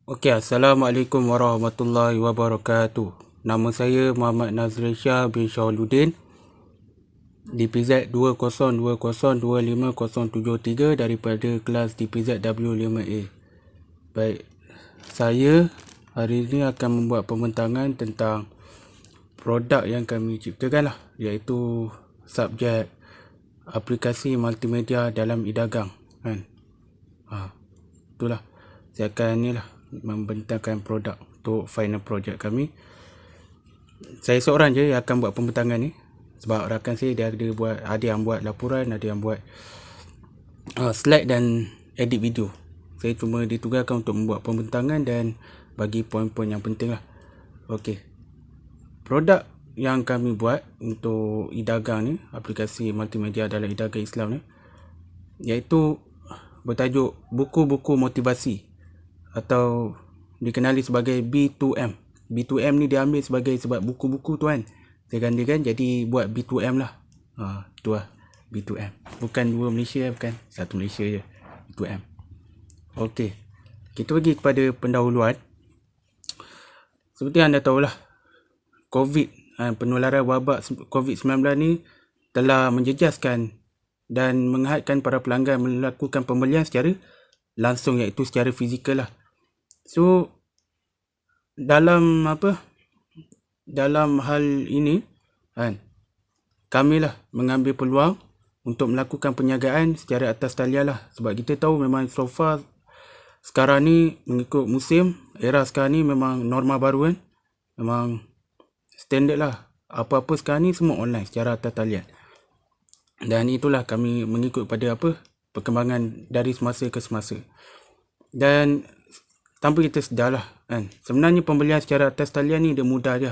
Okey, Assalamualaikum warahmatullahi wabarakatuh. Nama saya Muhammad Nazrul Shah bin Shauluddin, DPZ 2020250073 daripada kelas DPZ W5A. Baik, saya hari ini akan membuat pembentangan tentang produk yang kami ciptakan lah, iaitu subjek aplikasi multimedia dalam e-dagang kan. Itulah, saya akan ni lah membentangkan produk untuk final project kami. Saya seorang je yang akan buat pembentangan ni, sebab rakan saya dia ada yang buat laporan, ada yang buat slide dan edit video. Saya cuma ditugaskan untuk membuat pembentangan dan bagi poin-poin yang penting lah. Okey, produk yang kami buat untuk e-dagang ni, aplikasi multimedia dalam e-dagang Islam ni, iaitu bertajuk buku-buku motivasi atau dikenali sebagai B2M. B2M ni diambil sebab buku-buku tu kan, saya gandakan jadi buat B2M lah. Tu lah B2M. Bukan dua Malaysia, bukan satu Malaysia je, B2M. Okey, kita pergi kepada pendahuluan. Seperti anda tahulah, penularan wabak COVID-19 ni telah menjejaskan dan menghadkan para pelanggan melakukan pembelian secara langsung, iaitu secara fizikal lah. So dalam hal ini kan, kami lah mengambil peluang untuk melakukan penjagaan secara atas talian lah, sebab kita tahu memang so far sekarang ni mengikut musim era sekarang ni memang norma baru kan, memang standard lah, apa-apa sekarang ni semua online secara atas talian. Dan itulah kami mengikut pada perkembangan dari semasa ke semasa. Dan tanpa kita sedar lah kan, sebenarnya pembelian secara atas talian ni dia mudah je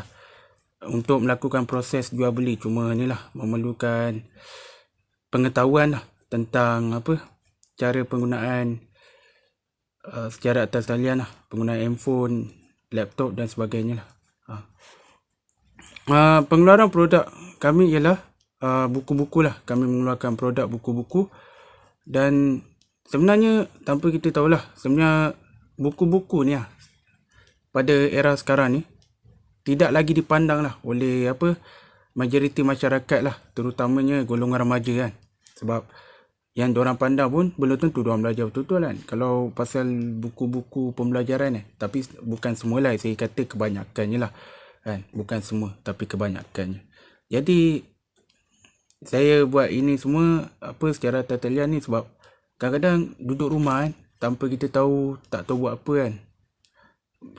untuk melakukan proses jual beli. Cuma ni lah memerlukan pengetahuan lah tentang cara penggunaan secara atas talian lah, penggunaan handphone, laptop dan sebagainya lah. Pengeluaran produk kami ialah buku-buku lah. Kami mengeluarkan produk buku-buku, dan sebenarnya tanpa kita tahulah, sebenarnya buku-buku ni lah pada era sekarang ni tidak lagi dipandang lah oleh majoriti masyarakat lah, terutamanya golongan remaja kan. Sebab yang diorang pandang pun belum tentu diorang belajar betul-betul kan, kalau pasal buku-buku pembelajaran ni. Tapi bukan semualah, saya kata kebanyakannya lah kan, bukan semua tapi kebanyakannya. Jadi saya buat ini semua secara atas talian ni sebab kadang-kadang duduk rumah kan, tanpa kita tahu, tak tahu buat apa kan,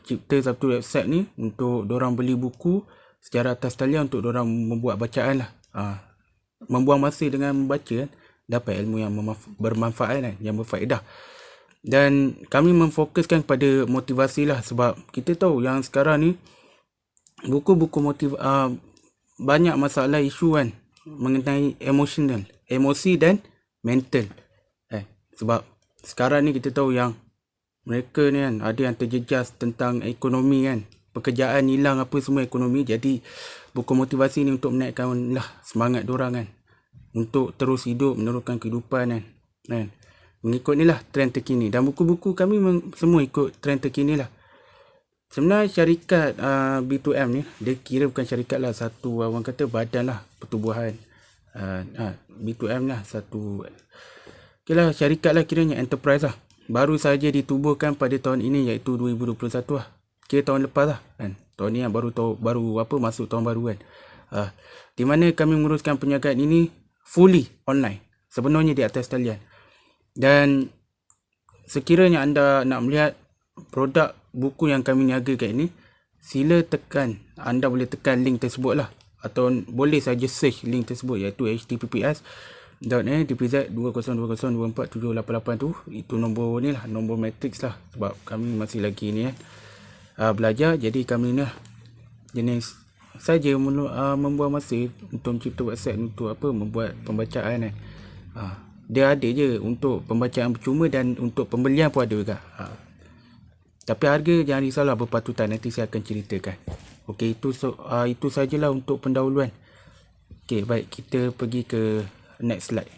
cipta satu website ni untuk dorang beli buku secara atas talian untuk dorang membuat bacaan lah. Membuang masa dengan membaca kan, dapat ilmu yang bermanfaat kan, yang berfaedah. Dan kami memfokuskan kepada motivasi lah, sebab kita tahu yang sekarang ni buku-buku banyak masalah isu kan mengenai emosi dan mental. Sebab sekarang ni kita tahu yang mereka ni kan ada yang terjejas tentang ekonomi kan, pekerjaan hilang apa semua ekonomi. Jadi buku motivasi ni untuk menaikkan lah semangat diorang kan, untuk terus hidup, meneruskan kehidupan kan. Mengikut ni lah trend terkini, dan buku-buku kami semua ikut trend terkini lah. Sebenarnya syarikat B2M ni, dia kira bukan syarikat lah, satu orang kata badan lah pertubuhan. B2M lah satu, okeylah, syarikat lah kiranya, enterprise lah. Baru saja ditubuhkan pada tahun ini, iaitu 2021 lah. Kira tahun lepas lah kan. Tahun ni yang baru masuk tahun baru kan. Di mana kami menguruskan penjagaan ini fully online, sebenarnya di atas talian. Dan sekiranya anda nak melihat produk buku yang kami niagakan ini, sila anda boleh tekan link tersebut lah, atau boleh saja search link tersebut, iaitu https://dpz 2020247888 tu. Itu nombor ni lah, nombor matrix lah, sebab kami masih lagi ni belajar. Jadi kami ni lah jenis saja membuang masa untuk mencipta website untuk membuat pembacaan dia ada je untuk pembacaan percuma, dan untuk pembelian pun ada juga. Tapi harga jangan risaulah, berpatutan, nanti saya akan ceritakan. Okey, itu sajalah untuk pendahuluan. Okey, baik, kita pergi ke next slide.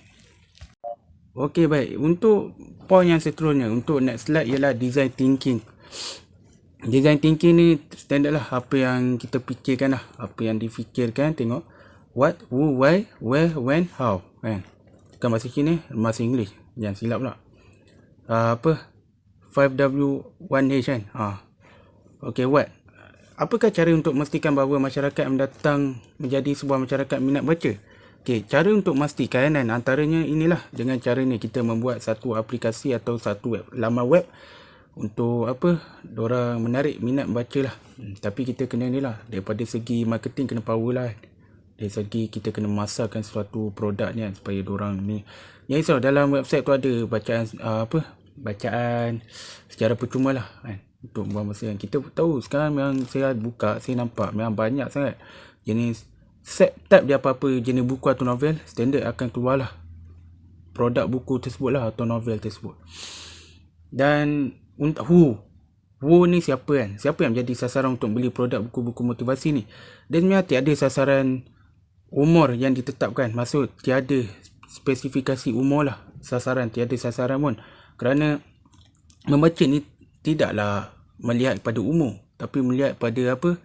Okey, baik, untuk point yang seterusnya untuk next slide ialah design thinking. Design thinking ni standard lah, apa yang kita fikirkan lah, apa yang difikirkan. Tengok what, who, why, where, when, how, kan. Bukan bahasa Cina, bahasa English, jangan silap pula. Apa 5W1H kan. Okay, what, apakah cara untuk memastikan bahawa masyarakat mendatang menjadi sebuah masyarakat minat baca? Okay, cara untuk memastikan dan antaranya inilah, dengan cara ni kita membuat satu aplikasi atau satu laman web untuk apa, diorang menarik minat baca lah. Tapi kita kena ni lah, daripada segi marketing kena power lah. Dari segi kita kena masarkan suatu produk ni kan, supaya diorang ni, yang risau dalam website tu ada bacaan bacaan secara percuma lah kan, untuk buang masa kan. Kita tahu sekarang memang saya buka, saya nampak memang banyak sangat jenis set type dia, apa-apa jenis buku atau novel, standard akan keluar lah produk buku tersebut lah, atau novel tersebut. Dan who ni siapa kan? Siapa yang menjadi sasaran untuk beli produk buku-buku motivasi ni? Dan sebenarnya tiada sasaran umur yang ditetapkan. Maksud tiada spesifikasi umur lah sasaran, tiada sasaran pun. Kerana membaca ni tidaklah melihat pada umur, tapi melihat pada apa,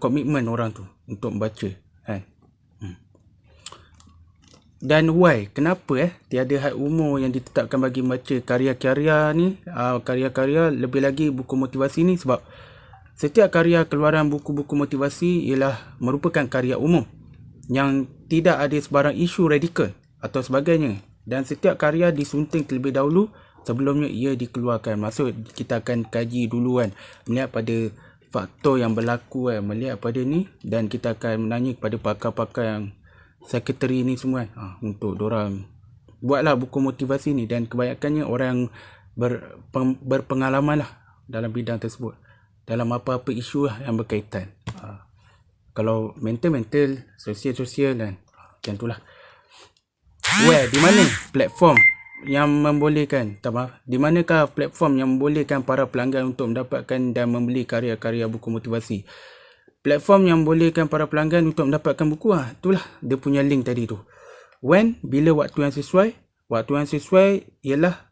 komitmen orang tu untuk membaca kan. Dan why, kenapa tiada had umur yang ditetapkan bagi membaca karya-karya ni, karya-karya, lebih lagi buku motivasi ni. Sebab setiap karya keluaran buku-buku motivasi ialah merupakan karya umum yang tidak ada sebarang isu radikal atau sebagainya, dan setiap karya disunting terlebih dahulu sebelumnya ia dikeluarkan. Maksud kita akan kaji dulu kan, melihat pada faktor yang berlaku kan, melihat pada ni, dan kita akan menanya kepada pakar-pakar yang sekretari ni semua kan, untuk dorang buatlah buku motivasi ni. Dan kebanyakannya orang berpengalaman lah dalam bidang tersebut, dalam apa-apa isu lah yang berkaitan. Kalau mental, sosial dan macam tu lah. Where, di mana platform yang membolehkan, di manakah platform yang membolehkan para pelanggan untuk mendapatkan dan membeli karya-karya buku motivasi? Platform yang membolehkan para pelanggan untuk mendapatkan buku, itulah dia punya link tadi tu. When, bila waktu yang sesuai. Waktu yang sesuai ialah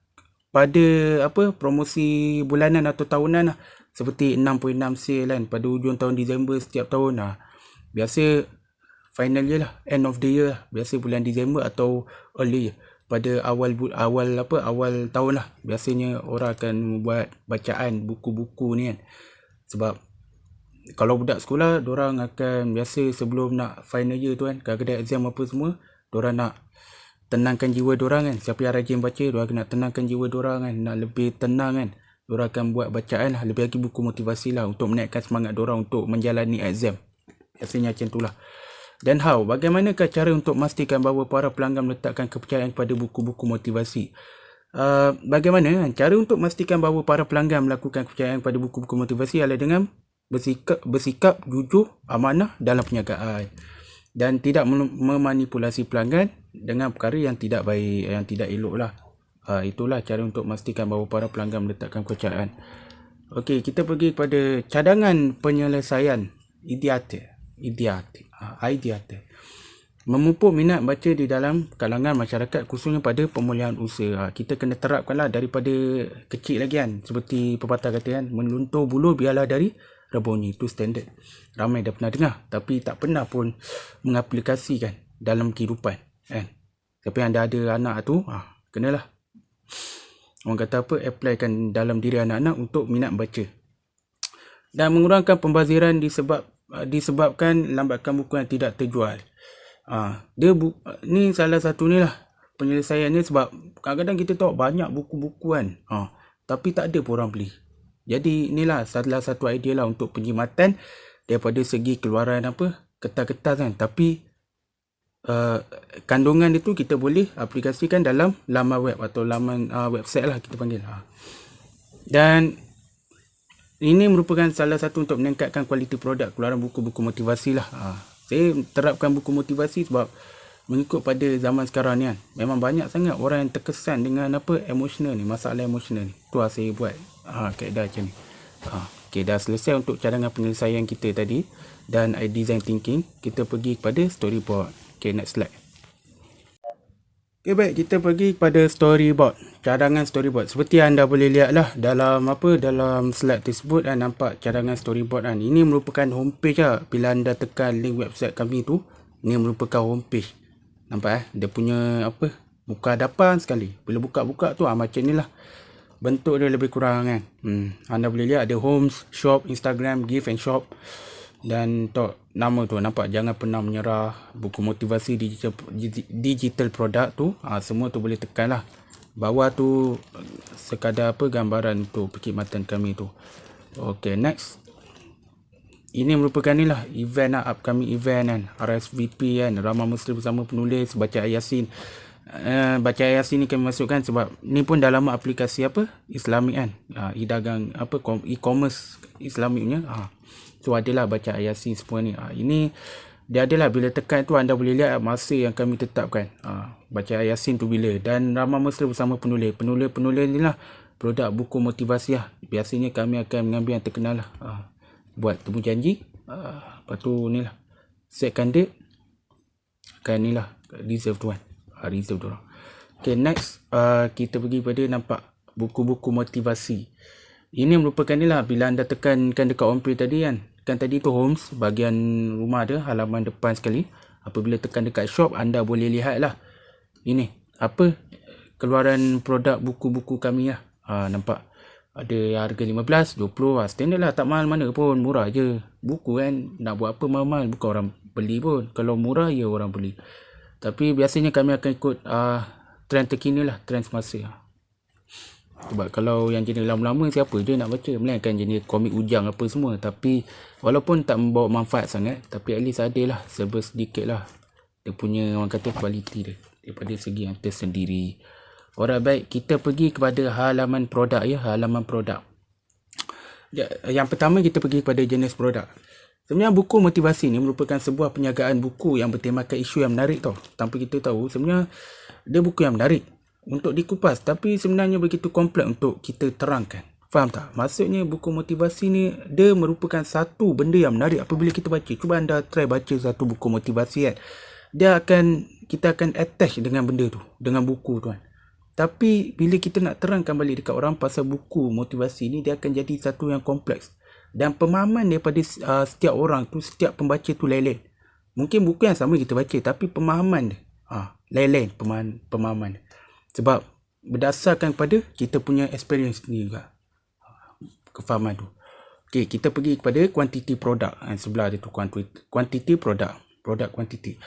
pada apa, promosi bulanan atau tahunan lah. Seperti 6.6 sale kan, pada hujung tahun Disember setiap tahun. Biasa final year lah, end of the year lah. Biasa bulan Disember atau early year, pada awal tahun lah. Biasanya orang akan membuat bacaan buku-buku ni kan. Sebab kalau budak sekolah, diorang akan biasa sebelum nak final year tu kan, kadang-kadang exam apa semua, diorang nak tenangkan jiwa diorang kan. Siapa yang rajin baca, diorang nak tenangkan jiwa diorang kan, nak lebih tenang kan. Diorang akan buat bacaan lah, lebih lagi buku motivasi lah, untuk menaikkan semangat diorang untuk menjalani exam. Biasanya macam tu lah. Dan how, bagaimanakah cara untuk memastikan bahawa para pelanggan meletakkan kepercayaan kepada buku-buku motivasi? Bagaimana cara untuk memastikan bahawa para pelanggan melakukan kepercayaan pada buku-buku motivasi adalah dengan bersikap jujur, amanah dalam perniagaan, dan tidak memanipulasi pelanggan dengan perkara yang tidak baik, yang tidak elok lah. Itulah cara untuk memastikan bahawa para pelanggan meletakkan kepercayaan. Okey, kita pergi kepada cadangan penyelesaian ideate. Memupuk minat baca di dalam kalangan masyarakat, khususnya pada pemulihan usaha. Kita kena terapkanlah daripada kecil lagi kan. Seperti pepatah kata kan, meluntur bulu biarlah dari rebunyi. Itu standard. Ramai dah pernah dengar, tapi tak pernah pun mengaplikasikan dalam kehidupan kan. Tapi yang dah ada anak tu, kenalah, orang kata apa, applykan dalam diri anak-anak untuk minat baca. Dan mengurangkan pembaziran disebabkan lambatkan buku yang tidak terjual. Ni salah satu ni lah penyelesaiannya. Sebab kadang-kadang kita tahu banyak buku-buku kan, tapi tak ada pun orang beli. Jadi inilah salah satu idea lah untuk penjimatan daripada segi keluaran kertas-kertas kan. Tapi kandungan itu kita boleh aplikasikan dalam laman web atau laman website lah kita panggil. Dan ini merupakan salah satu untuk meningkatkan kualiti produk keluaran buku-buku motivasi lah. Saya terapkan buku motivasi sebab mengikut pada zaman sekarang ni kan, memang banyak sangat orang yang terkesan dengan emosional ni, masalah emosional ni. Tu lah saya buat kaedah macam ni. Okay, dah selesai untuk cadangan penyelesaian kita tadi dan design thinking. Kita pergi kepada storyboard. Okay, next slide. Okay, baik, kita pergi kepada storyboard. cadangan storyboard. Seperti anda boleh lihat lah dalam slide tersebut kan, nampak cadangan storyboard kan. Ini merupakan homepage lah. Bila anda tekan link website kami tu, ini merupakan homepage. Nampak dia punya buka hadapan sekali. Bila buka-buka tu macam ni lah. Bentuk dia lebih kurang kan. Anda boleh lihat ada homes, shop, Instagram, gift and shop. Dan nama tu nampak, jangan pernah menyerah, buku motivasi digital product tu. Semua tu boleh tekan lah. Bawah tu sekadar gambaran untuk perkhidmatan kami tu. Okay, next. Ini merupakan ni lah event lah, upcoming event kan, RSVP kan, Ramah Muslim Bersama Penulis, baca Yasin. Baca Yasin ni kami masukkan sebab ni pun dalam aplikasi Islamik kan, e-dagang e-commerce Islamiknya. So adalah baca Yasin semua ni. Ini dia adalah bila tekan tu anda boleh lihat masa yang kami tetapkan. Baca Yasin tu bila, dan Ramah Muslim Bersama Penulis ni lah produk buku motivasi lah. Biasanya kami akan mengambil yang terkenal lah, buat temu janji, lepas tu ni lah setkan date, kan ni lah reserve tu kan, reserve tu orang. Okay, next kita pergi pada nampak buku-buku motivasi. Ini merupakan ni lah, bila anda tekankan dekat homepage tadi kan tadi tu homes, bahagian rumah ada halaman depan sekali. Apabila tekan dekat shop, anda boleh lihat lah ini keluaran produk buku-buku kami lah. Nampak ada harga 15, 20, standard lah, tak mahal mana pun, murah je. Buku kan nak buat apa mahal-mahal, bukan orang beli pun. Kalau murah ya orang beli. Tapi biasanya kami akan ikut trend terkini lah, trend semasa. Sebab kalau yang jenis lama-lama siapa je nak baca, melainkan jenis komik ujang apa semua. Tapi walaupun tak membawa manfaat sangat, tapi at least ada lah, serba sedikit lah dia punya orang kata kualiti dia daripada segi yang tersendiri. Alright, baik, kita pergi kepada halaman produk ya, halaman produk. Yang pertama kita pergi kepada jenis produk. Sebenarnya buku motivasi ni merupakan sebuah penyagaan buku yang bertemakan isu yang menarik tau. Tanpa kita tahu sebenarnya dia buku yang menarik untuk dikupas, tapi sebenarnya begitu kompleks untuk kita terangkan. Faham tak? Maksudnya buku motivasi ni dia merupakan satu benda yang menarik apabila kita baca. Cuba anda try baca satu buku motivasi kan. Kita akan attach dengan benda tu, dengan buku tu kan. Tapi bila kita nak terangkan balik dekat orang pasal buku motivasi ni, dia akan jadi satu yang kompleks. Dan pemahaman daripada setiap orang tu, setiap pembaca tu lain-lain. Mungkin buku yang sama kita baca, tapi pemahaman dia lain-lain pemahaman dia. Sebab berdasarkan kepada kita punya experience ni juga, kefahaman tu. Okay, kita pergi kepada quantity product. Sebelah dia tu quantity product quantity.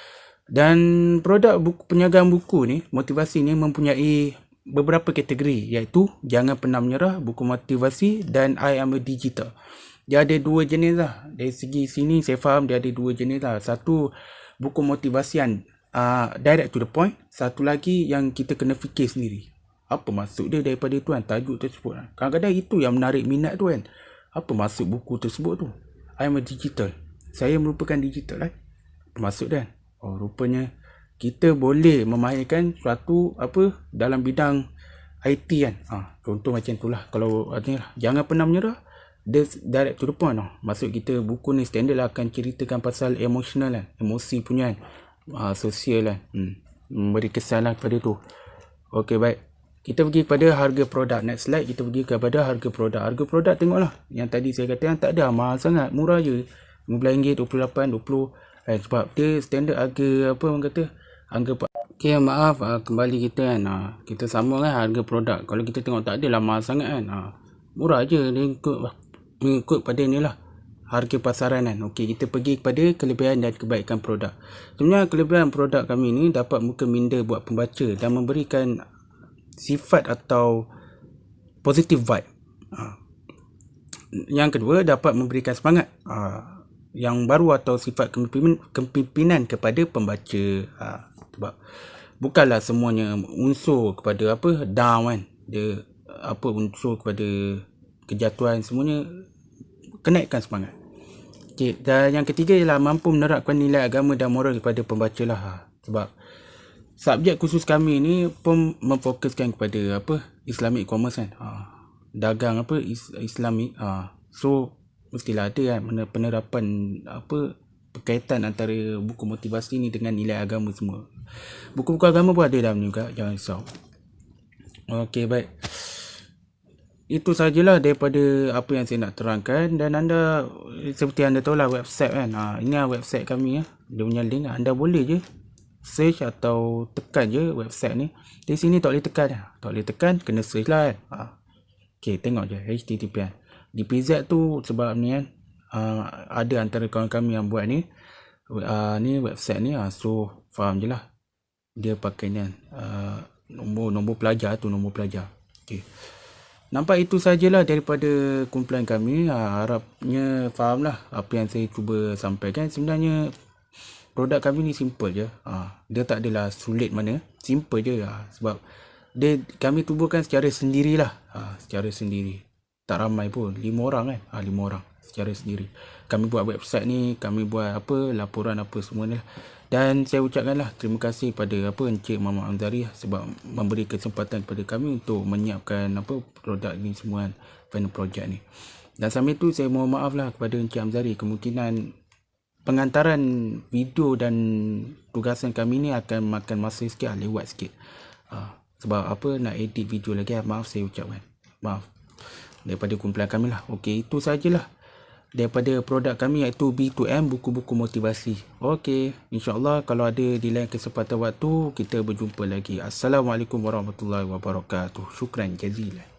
Dan produk buku, penyagaan buku ni, motivasi ni mempunyai beberapa kategori, iaitu Jangan Pernah Menyerah, buku motivasi, dan I Am a Digital. Dia ada dua jenis lah. Dari segi sini saya faham dia ada dua jenis lah. Satu buku motivasi yang direct to the point. Satu lagi yang kita kena fikir sendiri. Apa maksud dia daripada tu kan, tajuk tersebut kan. Kadang-kadang itu yang menarik minat tu kan. Apa maksud buku tersebut tu? I am a digital. Saya merupakan digital kan. Apa maksud dia? Oh, rupanya kita boleh memahirkan suatu dalam bidang IT kan. Contoh macam tu lah. Kalau artinya Jangan Pernah Menyerah, dia direct to the point tau. Maksud kita buku ni standard lah akan ceritakan pasal emotional kan. Emosi punya kan. Sosial kan. Memberi kesan lah kepada tu. Okey, baik. Kita pergi kepada harga produk. Next slide kita pergi kepada harga produk. Harga produk tengoklah. Yang tadi saya kata yang tak ada mahal sangat. Murah je. RM15, RM28, RM20. Sebab dia standard harga orang kata harga. Okay, maaf kembali kita kan. Kita sama kan harga produk. Kalau kita tengok tak adalah mahal sangat kan. Murah je. Dia ikut pada ni lah harga pasaran kan. Okey, kita pergi kepada kelebihan dan kebaikan produk. Sebenarnya kelebihan produk kami ni dapat muka minda buat pembaca dan memberikan sifat atau positive vibe. Yang kedua, dapat memberikan semangat yang baru atau sifat kepimpinan kepada pembaca. Sebab bukanlah semuanya unsur kepada down kan. Dia unsur kepada kejatuhan, semuanya kenaikkan semangat. Okay, dan yang ketiga ialah mampu menerapkan nilai agama dan moral kepada pembaca lah. Sebab subjek khusus kami ni pun memfokuskan kepada Islamic commerce kan. Dagang Islamic. So mestilah ada kan penerapan berkaitan antara buku motivasi ni dengan nilai agama semua. Buku-buku agama pun ada dalam ni juga, jangan risau. Okey, baik. Itu sajalah daripada apa yang saya nak terangkan. Dan anda, seperti anda tahu lah website kan. Ini lah website kami ya. Dia punya link. Anda boleh je search atau tekan je website ni. Di sini tak boleh tekan. Tak boleh tekan, kena search lah kan. Okey, tengok je HTTP. Di PZ tu sebab ni kan, ada antara kawan kami yang buat ni. Ni website ni. So faham je lah. Dia pakai ni kan. Nombor pelajar tu, nombor pelajar. Okey. Nampak itu sajalah daripada kumpulan kami. Harapnya fahamlah apa yang saya cuba sampaikan. Sebenarnya produk kami ni simple je. Dia tak adalah sulit mana. Simple je. Sebab kami tubuhkan secara sendirilah. Secara sendiri. Tak ramai pun. 5 orang kan. 5 orang secara sendiri. Kami buat website ni. Kami buat laporan apa semua ni lah. Dan saya ucapkanlah terima kasih pada Encik Muhammad Amzari sebab memberi kesempatan kepada kami untuk menyiapkan produk ni semua kan, final project ni. Dan sambil tu saya mohon maaf lah kepada Encik Amzari, kemungkinan pengantaran video dan tugasan kami ni akan makan masa sikit, lewat sikit. Sebab nak edit video lagi, maaf saya ucapkan. Maaf daripada kumpulan kami lah. Okey, itu sajalah daripada produk kami iaitu B2M, buku-buku motivasi. Okey, insyaAllah kalau ada di lain kesempatan waktu kita berjumpa lagi. Assalamualaikum warahmatullahi wabarakatuh. Syukran jazilan.